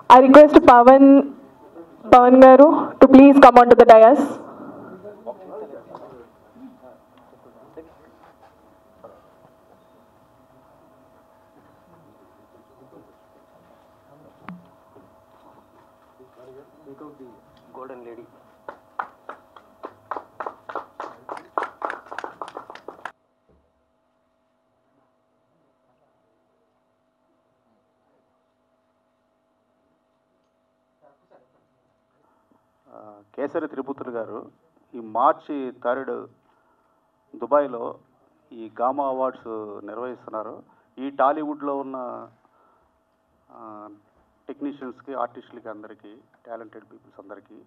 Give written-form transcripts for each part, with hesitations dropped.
I request Pawan Garu to please come onto the dais. Golden lady. Kesari త్రిపుత్ర గారు ఈ మార్చి 3 దుబాయ్లో ఈ గామా అవార్డ్స్ నిర్వహిస్తున్నారు. ఈ టాలీవుడ్లో ఉన్న టెక్నీషియన్స్కి, ఆర్టిస్టులకి, అందరికీ, టాలెంటెడ్ పీపుల్స్ అందరికీ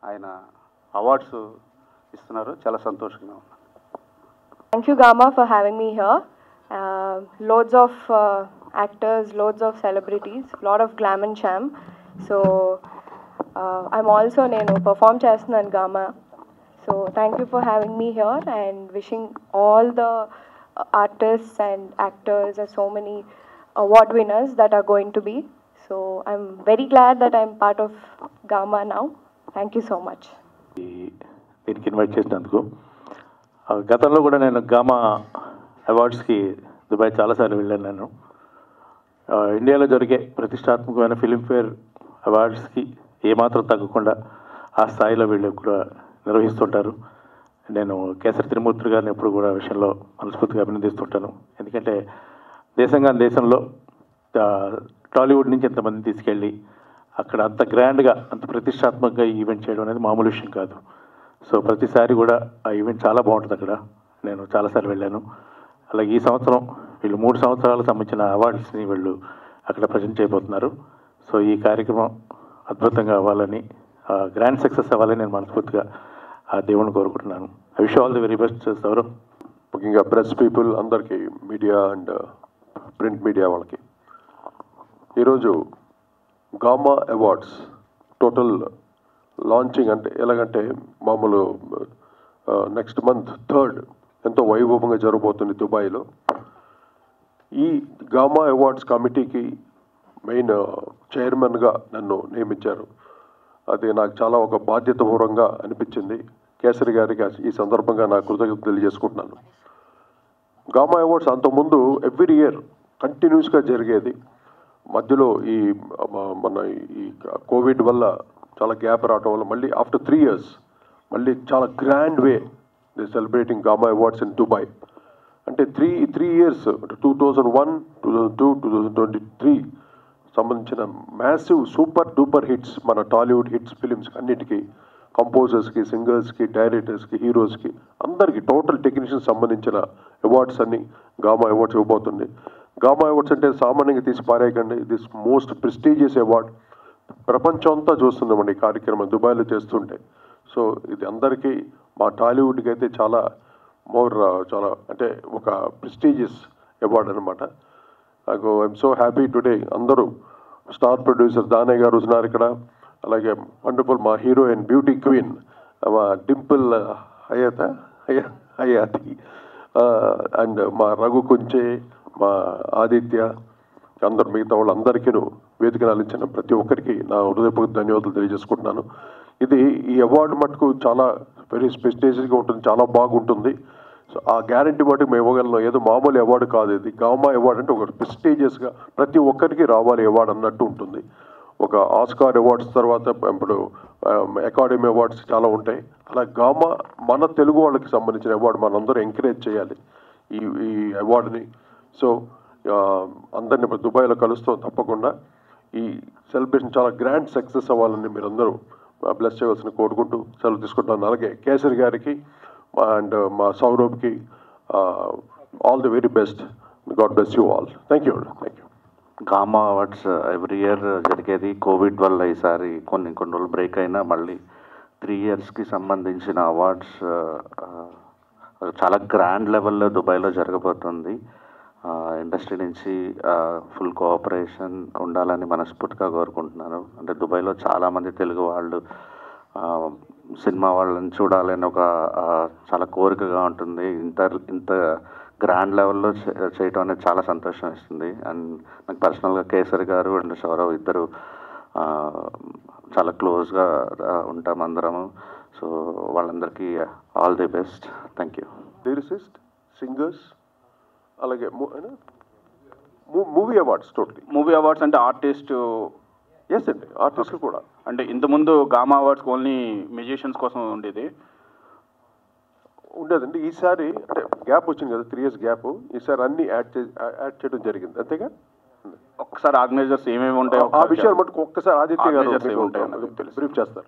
ఆయన అవార్డ్స్ ఇస్తున్నారు. చాలా సంతోషంగా ఉంది. Thank you, Gama, for having me here. Loads of actors, loads of celebrities, lot of glam and charm. So I'm also నేను perform చేస్తున్నాను Gama. So thank you for having me here and wishing all the artists and actors and so many award winners that are going to be. So I'm very glad that I'm part of Gama now. Thank you so much. దీనికి invite చేసినందుకు. గతంలో కూడా నేను gamma అవార్డ్స్కి Dubai చాలాసార్లు వెళ్ళాను. నేను ఇండియాలో జరిగే ప్రతిష్టాత్మకమైన ఫిలింఫేర్ అవార్డ్స్కి ఏమాత్రం తగ్గకుండా ఆ స్థాయిలో వీళ్ళు కూడా నిర్వహిస్తుంటారు. నేను కేసరి త్రిమూర్తి గారిని ఎప్పుడు కూడా విషయంలో మనస్ఫూర్తిగా అభినందిస్తుంటాను. ఎందుకంటే దేశంలో టాలీవుడ్ నుంచి ఎంతమందిని తీసుకెళ్ళి అక్కడ అంత గ్రాండ్గా, అంత ప్రతిష్టాత్మకంగా ఈ ఈవెంట్ చేయడం అనేది మామూలు విషయం కాదు. సో ప్రతిసారి కూడా ఆ ఈవెంట్ చాలా బాగుంటుంది. అక్కడ నేను చాలాసార్లు వెళ్ళాను. అలాగే ఈ సంవత్సరం వీళ్ళు 3 సంవత్సరాలకు సంబంధించిన అవార్డ్స్ని వీళ్ళు అక్కడ ప్రజెంట్ చేయబోతున్నారు. సో ఈ కార్యక్రమం అద్భుతంగా అవ్వాలని, గ్రాండ్ సక్సెస్ అవ్వాలని నేను మనస్ఫూర్తిగా ఆ దేవుని కోరుకుంటున్నాను. I wish all the very best. Sourav, ముఖ్యంగా ప్రెస్ పీపుల్ అందరికీ, మీడియా అండ్ ప్రింట్ మీడియా వాళ్ళకి, ఈరోజు గామా అవార్డ్స్ టోటల్ లాంచింగ్ అంటే ఎలాగంటే మామూలు నెక్స్ట్ మంత్ 3rd ఎంతో వైభవంగా జరగబోతుంది దుబాయ్లో. ఈ గామా అవార్డ్స్ కమిటీకి మెయిన్ చైర్మన్గా నన్ను నియమించారు. అది నాకు చాలా ఒక బాధ్యతాపూర్వంగా అనిపించింది. కేసరి గారికి ఈ సందర్భంగా నా కృతజ్ఞతలు తెలియజేసుకుంటున్నాను. గామా అవార్డ్స్ అంతకుముందు ఎవ్రీ ఇయర్ కంటిన్యూస్గా జరిగేది. మధ్యలో మన ఈ కోవిడ్ వల్ల చాలా గ్యాప్ రావడం వల్ల మళ్ళీ ఆఫ్టర్ 3 years మళ్ళీ చాలా grand way they celebrating gamma awards in Dubai. అంటే త్రీ ఇయర్స్ 2001, 2002, 2023 సంబంధించిన మ్యాసివ్ సూపర్ డూపర్ హిట్స్, మన టాలీవుడ్ హిట్స్ ఫిలిమ్స్ అన్నిటికీ, కంపోజర్స్కి, సింగర్స్కి, డైరెక్టర్స్కి, హీరోస్కి, అందరికీ టోటల్ టెక్నీషియన్స్ సంబంధించిన అవార్డ్స్ అన్ని గామా అవార్డ్స్ ఇవ్వబోతుంది. గామా అవార్డ్స్ అంటే సామాన్యంగా తీసి పారేయకండి. This most prestigious award. ప్రపంచం అంతా చూస్తున్నామండి ఈ కార్యక్రమం దుబాయ్లో చేస్తుంటే. సో ఇది అందరికీ, మా టాలీవుడ్కి అయితే చాలా అంటే ఒక ప్రెస్టీజియస్ అవార్డ్ అనమాట. నాకు ఐఎమ్ సో హ్యాపీ టుడే. అందరూ స్టార్ ప్రొడ్యూసర్ దానయ్య గారు ఉన్నారు ఇక్కడ. అలాగే వండర్ఫుల్ మా హీరోయిన్, బ్యూటీ క్వీన్ మా డింపుల్ హయాతి అండ్ మా రఘు కుంచే, మా ఆదిత్య, అందరు మిగతా వాళ్ళందరికీ వేదికను అందించిన ప్రతి ఒక్కరికి నా హృదయపూర్వక ధన్యవాదాలు తెలియజేసుకుంటున్నాను. ఈ అవార్డు మటుకు చాలా వెరీ ప్రెస్టీజియస్గా ఉంటుంది, చాలా బాగుంటుంది. సో ఆ గ్యారంటీ మటుకు మేము ఇవ్వగలను. ఏదో మామూలు అవార్డు కాదు ఇది. గామా అవార్డు అంటే ఒక ప్రెస్టీజియస్గా ప్రతి ఒక్కరికి రావాలి అవార్డు అన్నట్టు ఉంటుంది. ఒక ఆస్కార్ అవార్డ్స్ తర్వాత ఇప్పుడు అకాడమీ అవార్డ్స్ చాలా ఉంటాయి. అలా గామా మన తెలుగు వాళ్ళకి సంబంధించిన అవార్డు మనందరూ ఎంకరేజ్ చేయాలి ఈ అవార్డుని. సో అందరినీ దుబాయ్లో కలుస్తాం తప్పకుండా. ఈ సెలబ్రేషన్ చాలా గ్రాండ్ సక్సెస్ అవ్వాలని మీరందరూ బ్లెస్ చేయవలసిన కోరుకుంటూ సెలవు తీసుకుంటున్నాను. అలాగే కేసరి గారికి అండ్ మా సౌరభ్కి all the very best. God bless you all. Thank you. Gama awards every year జరిగేది. కోవిడ్ వల్ల ఈసారి కొన్ని రోజులు బ్రేక్ అయినా మళ్ళీ 3 yearsకి సంబంధించిన అవార్డ్స్ చాలా గ్రాండ్ లెవెల్లో దుబాయ్లో జరగబోతుంది. ఇండస్ట్రీ నుంచి ఫుల్ కోఆపరేషన్ ఉండాలని మనస్ఫూర్తిగా కోరుకుంటున్నాను. అంటే దుబాయ్లో చాలామంది తెలుగు వాళ్ళు సినిమా వాళ్ళని చూడాలని ఒక చాలా కోరికగా ఉంటుంది. ఇంత గ్రాండ్ లెవెల్లో చేయటం అనేది చాలా సంతోషం ఇస్తుంది. అండ్ నాకు పర్సనల్గా కేసరి గారు అండ్ సౌరవ్ ఇద్దరు చాలా క్లోజ్గా ఉంటాం అందరము. సో వాళ్ళందరికీ all the best. Thank you. Lyricist, singers, అలాగే movie awards totally. Movie awards అంటే ఆర్టిస్ట్. ఎస్ అండి, ఆర్టిస్ట్ కూడా. అంటే ఇంతకుముందు గామా అవార్డ్స్ ఓన్లీ మ్యూజిషియన్స్ కోసం ఉండేదండి. ఈసారి అంటే గ్యాప్ వచ్చింది కదా, 3 years గ్యాప్. ఈసారి అన్ని యాడ్ చేయడం జరిగింది, అంతేగా. ఒక్కసారి ఆర్గనైజర్స్ ఏమేమి ఉంటాయో ఆ విషయాలు మటుకు ఒక్కసారి ఆదిత్య గారు బ్రీఫ్ చేస్తారు.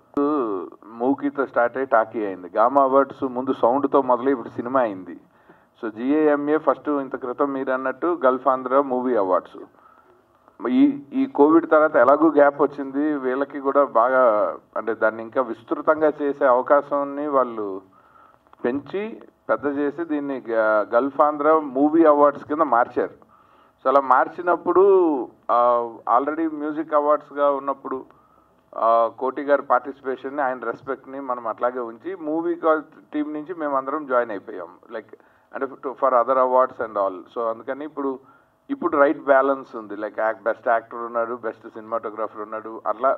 మూకీతో స్టార్ట్ అయ్యి టాకీ అయింది. గామా అవార్డ్స్ ముందు సౌండ్తో మొదలై ఇప్పుడు సినిమా అయింది. సో GAMA ఫస్ట్, ఇంత క్రితం మీరు అన్నట్టు గల్ఫ్ ఆంధ్ర మూవీ అవార్డ్స్. ఈ కోవిడ్ తర్వాత ఎలాగూ గ్యాప్ వచ్చింది, వీళ్ళకి కూడా బాగా అంటే దాన్ని ఇంకా విస్తృతంగా చేసే అవకాశాన్ని వాళ్ళు పెంచి పెద్ద చేసి దీన్ని గల్ఫ్ ఆంధ్ర మూవీ అవార్డ్స్ కింద మార్చారు. సో అలా మార్చినప్పుడు ఆల్రెడీ మ్యూజిక్ అవార్డ్స్గా ఉన్నప్పుడు కోటి గారి పార్టిసిపేషన్ని, ఆయన రెస్పెక్ట్ని మనం అట్లాగే ఉంచి మూవీ టీం నుంచి మేమందరం జాయిన్ అయిపోయాం, లైక్ అంటే for other awards and all. So అందుకని ఇప్పుడు రైట్ బ్యాలెన్స్ ఉంది. లైక్ బెస్ట్ యాక్టర్ ఉన్నాడు, బెస్ట్ సినిమాటోగ్రాఫర్ ఉన్నాడు, అట్లా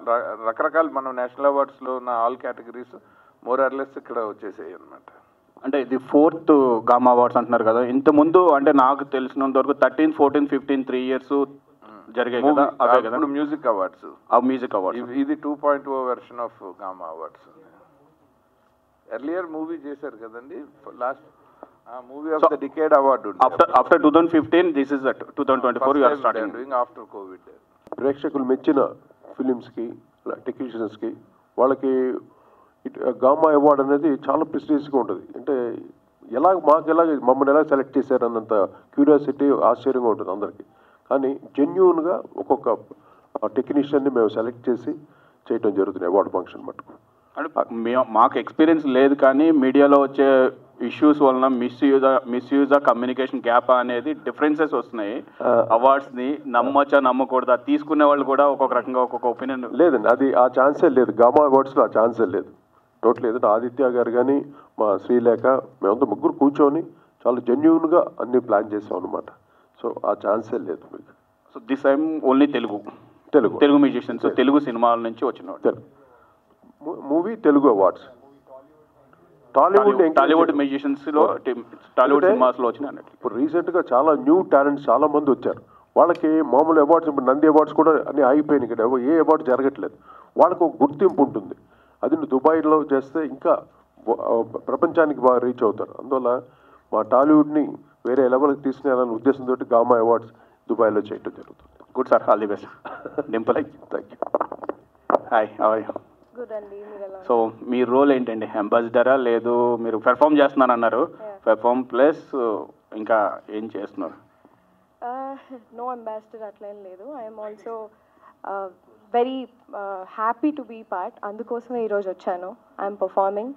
రకరకాల మనం నేషనల్ అవార్డ్స్లో ఉన్న all categories more or less ఇక్కడ వచ్చేసాయి అనమాట. అంటే ఇది 4th గామా అవార్డ్స్ అంటున్నారు కదా. ఇంతకుముందు అంటే నాకు తెలిసినంత వరకు 13, 14, 15 3 years జరిగాయి కదా, అవే కదా మ్యూజిక్ అవార్డ్స్. మ్యూజిక్ అవార్డ్స్ ఇది 2.0 version of Gama awards. Earlier movie చేశారు కదండి, last movie of the decade award. After 2015 this is 2024 you are starting doing after COVID. ప్రేక్షకులు మెచ్చిన ఫిలిమ్స్కి, టెక్నీషియన్స్కి, వాళ్ళకి గామా అవార్డ్ అనేది చాలా ప్రెస్టీజియస్గా ఉంటుంది. అంటే మమ్మల్ని ఎలా సెలెక్ట్ చేశారు అన్నంత క్యూరియాసిటీ, ఆశ్చర్యంగా ఉంటుంది అందరికీ. కానీ జెన్యూన్గా ఒక్కొక్క టెక్నీషియన్ని మేము సెలెక్ట్ చేసి చేయడం జరుగుతుంది అవార్డు ఫంక్షన్ మటుకు. అంటే మాకు ఎక్స్పీరియన్స్ లేదు, కానీ మీడియాలో వచ్చే ఇష్యూస్ వలన మిస్యూజ్ కమ్యూనికేషన్ గ్యాప్ అనేది డిఫరెన్సెస్ వస్తున్నాయి. అవార్డ్స్ ని నమ్మొచ్చా నమ్మకూడదా, తీసుకునే వాళ్ళు కూడా ఒక్కొక్క రకంగా ఒక్కొక్క ఒపీనియన్. లేదండి, అది ఆ ఛాన్సే లేదు. గామా అవార్డ్స్లో ఆ ఛాన్సే లేదు టోటల్. ఏదంటే ఆదిత్య గారు కానీ మా శ్రీలేఖ మేమంతా ముగ్గురు కూర్చొని చాలా జెన్యూన్గా అన్ని ప్లాన్ చేసాం అనమాట. సో ఆ ఛాన్సే లేదు మీకు. So this time only Telugu musicians, Telugu సినిమాల నుంచి వచ్చిన movie Telugu awards. Tollywood musicians లో, టాలీవుడ్ సినిమాస్ లో వచ్చిన. ఇప్పుడు రీసెంట్గా చాలా న్యూ టాలెంట్స్ చాలా మంది వచ్చారు. వాళ్ళకి మామూలు అవార్డ్స్, ఇప్పుడు నంది అవార్డ్స్ కూడా అన్ని ఆగిపోయినాయి. ఇక్కడ ఏ అవార్డు జరగట్లేదు. వాళ్ళకు ఒక గుర్తింపు ఉంటుంది. అది దుబాయ్లో చేస్తే ఇంకా ప్రపంచానికి బాగా రీచ్ అవుతారు. అందువల్ల మా టాలీవుడ్ని వేరే లెవెల్కి తీసుకునే ఉద్దేశంతో గామా అవార్డ్స్ దుబాయ్లో చేయడం జరుగుతుంది. Good sir, all the best. Dimple, thank you. Hi, how are you? Good అండి. సో మీ రోల్ ఏంటండి? అంబాసిడరా, లేదు మీరు పెర్ఫామ్ చేస్తున్నారు అన్నారు, పెర్ఫామ్ ప్లస్ ఇంకా ఏం చేస్తున్నారు? నో అంబాసిడర్ అట్లా ఏం లేదు. I'm also very happy to be part. అందుకోసమే ఈరోజు వచ్చాను. ఐఎమ్ పర్ఫార్మింగ్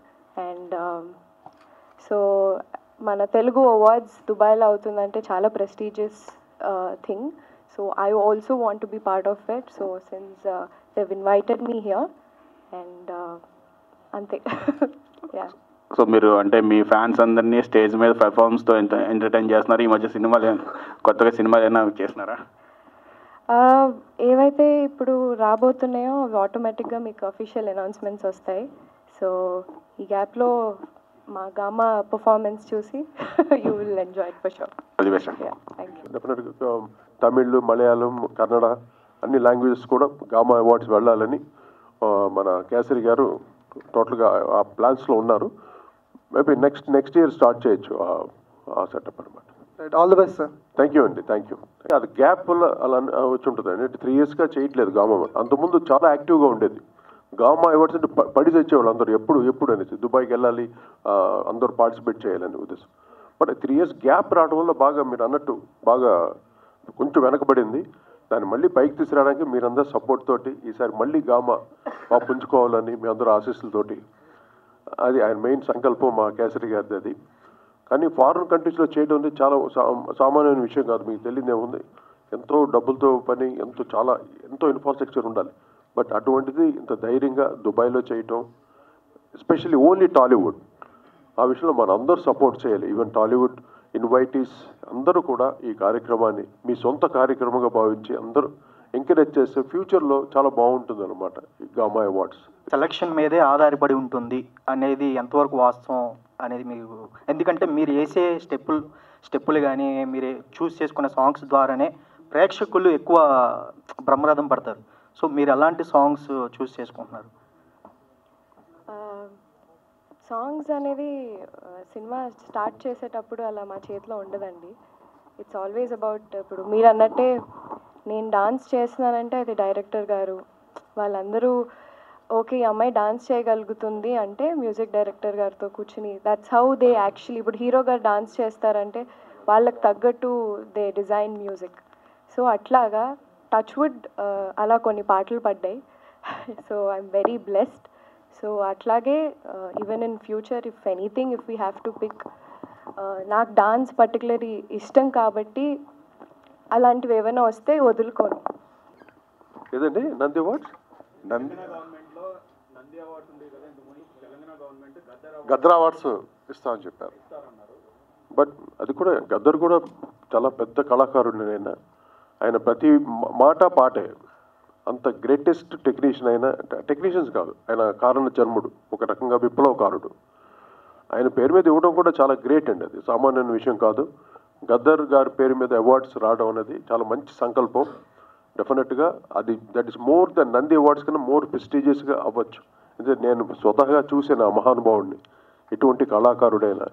అండ్ సో మన తెలుగు అవార్డ్స్ దుబాయ్లో అవుతుందంటే చాలా prestigious thing. So I also want to be part of it. So since they've invited me here and అంతే. యా. సో మీరు అంటే మీ ఫ్యాన్స్ అందరినీ స్టేజ్ మీద పెర్ఫార్మెన్స్తో ఎంటర్టైన్ చేస్తున్నారు. ఈ మధ్య కొత్తగా సినిమాలు ఏమైనా చేస్తున్నారా? ఏవైతే ఇప్పుడు రాబోతున్నాయో అవి ఆటోమేటిక్గా మీకు అఫీషియల్ అనౌన్స్మెంట్స్ వస్తాయి. సో ఈ గ్యాప్లో మా గామా పర్ఫార్మెన్స్ చూసి you will enjoy it for sure. Thank you. డెఫినెట్గా తమిళ్, మలయాళం, కన్నడ అన్ని లాంగ్వేజెస్ కూడా గామా అవార్డ్స్ వెళ్ళాలని మన కేసరి గారు టోటల్గా ఆ ప్లాన్స్లో ఉన్నారు. మేబీ నెక్స్ట్ ఇయర్ స్టార్ట్ చేయొచ్చు ఆ సెటప్ అనమాట. All the best sir. Thank you అండి, థ్యాంక్ యూ. అది గ్యాప్ వల్ల అలా వచ్చి ఉంటుంది అండి. 3 yearsగా చేయట్లేదు గామా అవార్డ్. అంతకుముందు చాలా యాక్టివ్గా ఉండేది. గామా అవార్డ్స్ అంటే పడి తెచ్చేవాళ్ళు అందరూ, ఎప్పుడు అనేసి దుబాయ్కి వెళ్ళాలి, అందరూ పార్టిసిపేట్ చేయాలని ఉద్దేశం. బట్ 3 years గ్యాప్ రావడం వల్ల బాగా మీరు అన్నట్టు బాగా కొంచెం వెనకబడింది. దాన్ని మళ్ళీ పైకి తీసుకురావడానికి మీరందరూ సపోర్ట్ తోటి ఈసారి మళ్ళీ గామా బాగా పుంజుకోవాలని మీ అందరూ ఆశీస్సులతోటి, అది ఆయన మెయిన్ సంకల్పం మా కేసరి గారిది అది. కానీ ఫారిన్ కంట్రీస్లో చేయడం అనేది చాలా సామాన్యమైన విషయం కాదు. మీకు తెలియదు ఏముంది, ఎంతో డబ్బులతో పని, ఎంతో ఇన్ఫ్రాస్ట్రక్చర్ ఉండాలి. బట్ అటువంటిది ఇంత ధైర్యంగా దుబాయ్లో చేయటం, ఎస్పెషల్లీ ఓన్లీ టాలీవుడ్, ఆ విషయంలో మన అందరూ సపోర్ట్ చేయాలి. ఈవెన్ టాలీవుడ్ ఇన్వైటీస్ అందరూ కూడా ఈ కార్యక్రమాన్ని మీ సొంత కార్యక్రమంగా భావించి అందరూ ఎంకరేజ్ చేస్తే ఫ్యూచర్లో చాలా బాగుంటుంది అనమాట ఈ గామా అవార్డ్స్. సెలక్షన్ మీదే ఆధారపడి ఉంటుంది అనేది ఎంతవరకు వాస్తవం అనేది మీకు, ఎందుకంటే మీరు వేసే స్టెప్పులు కానీ మీరు చూస్ చేసుకునే సాంగ్స్ ద్వారానే ప్రేక్షకులు ఎక్కువ బ్రహ్మరథం పడతారు. సో మీరు ఎలాంటి సాంగ్స్ చూస్ చేసుకుంటున్నారు? సాంగ్స్ అనేది సినిమా స్టార్ట్ చేసేటప్పుడు అలా మా చేతిలో ఉండదండి. ఇట్స్ ఆల్వేస్ అబౌట్, ఇప్పుడు మీరు అన్నట్టే నేను డాన్స్ చేస్తున్నానంటే అది డైరెక్టర్ గారు వాళ్ళందరూ ఓకే ఈ అమ్మాయి డాన్స్ చేయగలుగుతుంది అంటే మ్యూజిక్ డైరెక్టర్ గారితో కూర్చుని దట్స్ హౌ దే యాక్చువల్లీ, ఇప్పుడు హీరో గారు డాన్స్ చేస్తారంటే వాళ్ళకి తగ్గట్టు దే డిజైన్ మ్యూజిక్. సో అట్లాగా టచ్ వుడ్ అలా కొన్ని పాటలు పడ్డాయి. So I'm very blessed. So అట్లాగే even in future if anything if we have to pick, నాకు డాన్స్ పర్టికులర్లీ ఇష్టం కాబట్టి అలాంటివి ఏమైనా వస్తే వదులుకోను. ఏదండి నంది అవార్డ్స్? గద్దర్ అవార్డ్స్ ఇస్తామని చెప్పారు. బట్ అది కూడా గద్దర్ కూడా చాలా పెద్ద కళాకారుడు. ఆయన ప్రతి మాట పాటే అంత గ్రేటెస్ట్ టెక్నీషియన్. అయినా టెక్నీషియన్స్ కాదు, ఆయన కారణ జన్ముడు, ఒక రకంగా విప్లవకారుడు. ఆయన పేరు మీద ఇవ్వడం కూడా చాలా గ్రేట్ అండి, అది సామాన్యమైన విషయం కాదు. గద్దర్ గారి పేరు మీద అవార్డ్స్ రావడం అనేది చాలా మంచి సంకల్పం. డెఫినెట్గా అది that is more than Nandi awards కన్నా మోర్ ప్రెస్టీజియస్గా అవ్వచ్చు. ఎందుకంటే నేను స్వతహాగా చూసిన ఆ మహానుభావుడిని, ఎటువంటి కళాకారుడైనా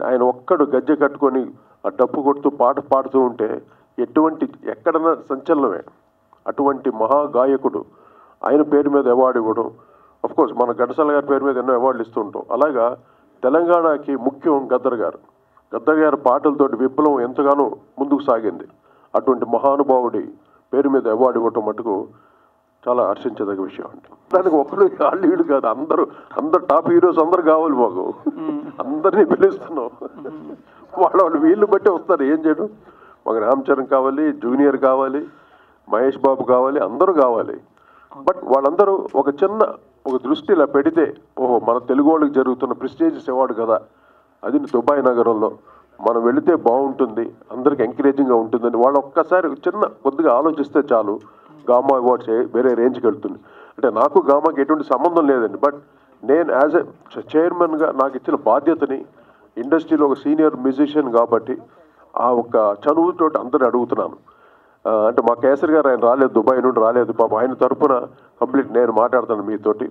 ఆయన ఒక్కడు గజ్జె కట్టుకొని ఆ డప్పు కొడుతూ పాట పాడుతూ ఉంటే ఎక్కడన్నా సంచలనమే. అటువంటి మహాగాయకుడు ఆయన పేరు మీద అవార్డు ఇవ్వడం, అఫ్కోర్స్ మన ఘంటసాల గారి పేరు మీద ఎన్నో అవార్డులు ఇస్తూ ఉంటాం. అలాగా తెలంగాణకి ముఖ్యం గద్దర్ గారు. గద్దర్ గారి పాటలతోటి విప్లవం ఎంతగానో ముందుకు సాగింది. అటువంటి మహానుభావుడి పేరు మీద అవార్డు ఇవ్వటం మటుకు చాలా హర్షించదగ్గ విషయం అండి. దానికి ఒక్కడు వాళ్ళు వీళ్ళు కాదు, అందరు టాప్ హీరోస్ అందరు కావాలి మాకు. అందరినీ పిలుస్తున్నాం, వాళ్ళు వీళ్ళు బట్టి వస్తారు. ఏం చేయడం, మాకు రామ్ చరణ్ కావాలి, జూనియర్ కావాలి, మహేష్ బాబు కావాలి, అందరూ కావాలి. బట్ వాళ్ళందరూ ఒక దృష్టి ఇలా పెడితే, ఓహో మన తెలుగు వాళ్ళకి జరుగుతున్న ప్రెస్టీజియస్ అవార్డు కదా, అది దుబాయ్ నగరంలో మనం వెళితే బాగుంటుంది, అందరికి ఎంకరేజింగ్గా ఉంటుందని వాళ్ళు ఒక్కసారి కొద్దిగా ఆలోచిస్తే చాలు, గామా అవార్డ్స్ వేరే రేంజ్కి వెళ్తుంది. అంటే నాకు గామాకి ఎటువంటి సంబంధం లేదండి. బట్ నేను యాజ్ ఎ చైర్మన్గా నాకు ఇచ్చిన బాధ్యతని, ఇండస్ట్రీలో ఒక సీనియర్ మ్యూజిషియన్ కాబట్టి ఆ ఒక చనువుతోటి అందరిని అడుగుతున్నాను. అంటే మా కేసరి గారు ఆయన రాలేదు, దుబాయ్ నుండి రాలేదు, పాప ఆయన తరఫున కంప్లీట్ నేను మాట్లాడతాను మీతోటి.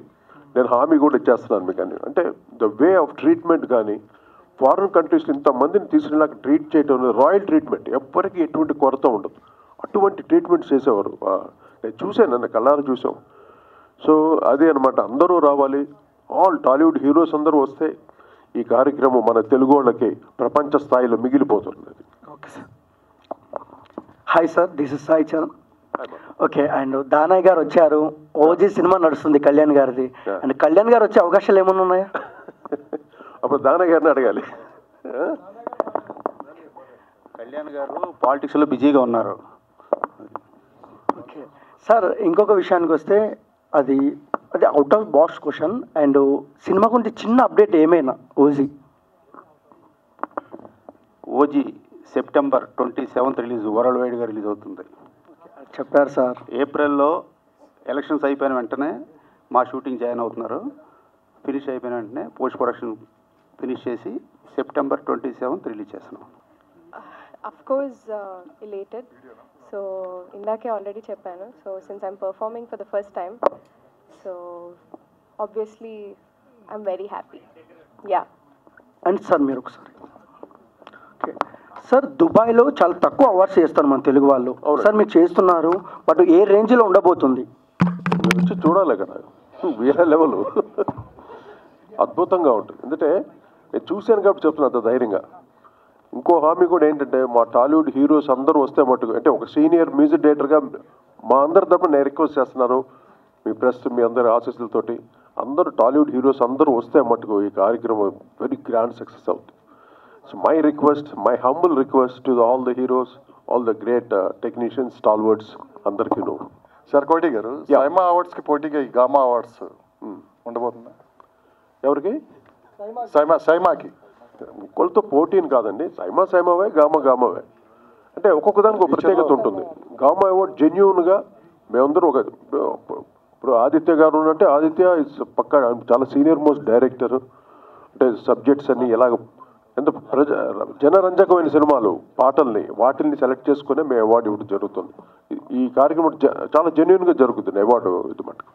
నేను హామీ కూడా ఇచ్చేస్తున్నాను మీకు అని. అంటే ద వే ఆఫ్ ట్రీట్మెంట్ కానీ ఫారిన్ కంట్రీస్లో ఇంతమందిని తీసుకునేలాగా ట్రీట్ చేయడం, రాయల్ ట్రీట్మెంట్, ఎవ్వరికి ఎటువంటి కొరత ఉండదు. అటువంటి ట్రీట్మెంట్ చేసేవారు. నేను చూశాను, నన్ను కళ్ళారా చూసాం. సో అదే అనమాట, అందరూ రావాలి, ఆల్ టాలీవుడ్ హీరోస్ అందరూ వస్తే ఈ కార్యక్రమం మన తెలుగు వాళ్ళకి ప్రపంచ స్థాయిలో మిగిలిపోతుంది. Okay sir. Hi sir, this is Sai Charan. Okay, and Danayya గారు వచ్చారు, ఓజీ సినిమా నడుస్తుంది కళ్యాణ్ గారిది, అండ్ కళ్యాణ్ గారు వచ్చే అవకాశాలు ఏమైనా ఉన్నాయా? అప్పుడు దానయ్య గారిని అడగాలి. కళ్యాణ్ గారు పాలిటిక్స్లో బిజీగా ఉన్నారు. ఓకే సార్, ఇంకొక విషయానికి వస్తే అది out of box question, and cinema గురించి చిన్న అప్డేట్ ఏమైనా? OG September 27th release, world వైడ్గా రిలీజ్ అవుతుంది చెప్పారు సార్. ఏప్రిల్లో ఎలక్షన్స్ అయిపోయిన వెంటనే మా షూటింగ్ జాయిన్ అవుతున్నారు. ఫినిష్ అయిపోయిన వెంటనే పోస్ట్ ప్రొడక్షన్ ఫినిష్ చేసి September 27th రిలీజ్ చేస్తున్నాం. Of course, elated. So ఇందాకే ఆల్రెడీ చెప్పాను. So since I'm performing for the first time, so obviously I'm very happy. Yeah. And sir మీరు ఒకసారి, ఓకే సార్, దుబాయ్లో చాలా తక్కువ అవార్డ్స్ చేస్తారు మన తెలుగు వాళ్ళు. సార్ మీరు చేస్తున్నారు, బట్ ఏ రేంజ్లో ఉండబోతుంది? వచ్చి చూడాలి కదా, వేరే లెవెల్, అద్భుతంగా ఉంటుంది. ఎందుకంటే నేను చూశాను కాబట్టి చెప్తున్నా అంత ధైర్యంగా. ఇంకో హామీ కూడా ఏంటంటే, మా టాలీవుడ్ హీరోస్ అందరూ వస్తే మటుకు, అంటే ఒక సీనియర్ మ్యూజిక్ డైరెక్టర్గా మా అందరి తరపున నేను రిక్వెస్ట్ చేస్తున్నాను, మీ ప్రెస్ మీ అందరి ఆశీస్సులతోటి అందరూ టాలీవుడ్ హీరోస్ అందరూ వస్తే మటుకు ఈ కార్యక్రమం వెరీ గ్రాండ్ సక్సెస్ అవుతుంది. So my request, my humble request to all the heroes, all the great technicians, stalwarts అందరికీ. నువ్వు సార్ కోటి గారు, సైమా అవార్డ్స్కి పోటీగా ఈ గామా అవార్డ్స్ ఉండబోతుందా? ఎవరికి? సైమాకి ఒక్కరితో పోటీని కాదండి, సైమావే గామావే. అంటే ఒక్కొక్క దానికి ఒక ప్రత్యేకత ఉంటుంది. గామా అవార్డ్ జెన్యూన్గా మేమందరం ఇప్పుడు ఆదిత్య గారు ఉన్నట్టే, ఆదిత్య ఇస్ పక్కా చాలా సీనియర్ మోస్ట్ డైరెక్టర్. అంటే సబ్జెక్ట్స్ అన్ని ఎలాగ ఎంత జనరంజకమైన సినిమాలు వాటిల్ని సెలెక్ట్ చేసుకునే మేము అవార్డు ఇవ్వడం జరుగుతుంది. ఈ కార్యక్రమం చాలా జెన్యూన్గా జరుగుతుంది అవార్డు ఇది మటుకు.